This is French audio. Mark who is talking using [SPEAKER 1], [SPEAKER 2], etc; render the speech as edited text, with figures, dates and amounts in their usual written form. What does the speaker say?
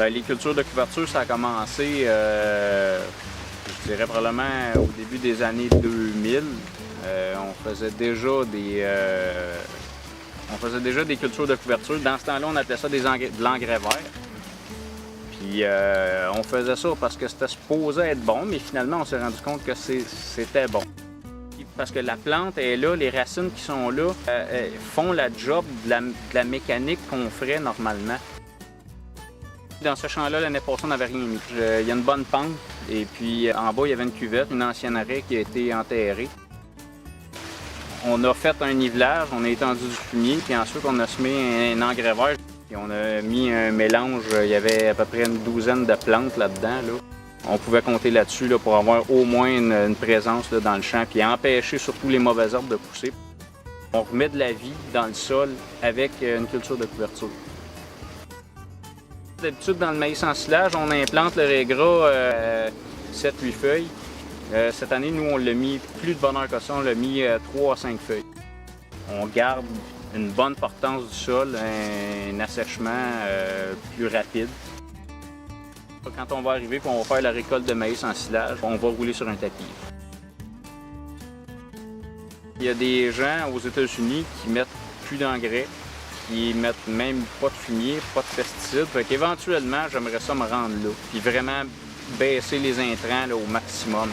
[SPEAKER 1] Bien, les cultures de couverture, ça a commencé, je dirais probablement au début des années 2000. On faisait déjà des cultures de couverture. Dans ce temps-là, on appelait ça de l'engrais vert. Puis on faisait ça parce que c'était supposé être bon, mais finalement, on s'est rendu compte que c'était bon. Parce que la plante est là, les racines qui sont là font la job de la mécanique qu'on ferait normalement. Dans ce champ-là, l'année passée, on n'avait rien mis. Il y a une bonne pente, et puis en bas, il y avait une cuvette, une ancienne arrêt qui a été enterrée. On a fait un nivelage, on a étendu du fumier, puis ensuite on a semé un engrais vert. Puis on a mis un mélange, il y avait à peu près une douzaine de plantes là-dedans. On pouvait compter là-dessus pour avoir au moins une présence dans le champ, puis empêcher surtout les mauvaises herbes de pousser. On remet de la vie dans le sol avec une culture de couverture. D'habitude, dans le maïs en silage, on implante le régras 7-8 feuilles. Cette année, nous, on l'a mis plus de bonheur que ça, on l'a mis 3 à 5 feuilles. On garde une bonne portance du sol, un assèchement plus rapide. Quand on va arriver et on va faire la récolte de maïs en silage, on va rouler sur un tapis. Il y a des gens aux États-Unis qui mettent plus d'engrais, qui mettent même pas de fumier, pas de pesticides. Fait qu'éventuellement, j'aimerais ça me rendre là, puis vraiment baisser les intrants au maximum.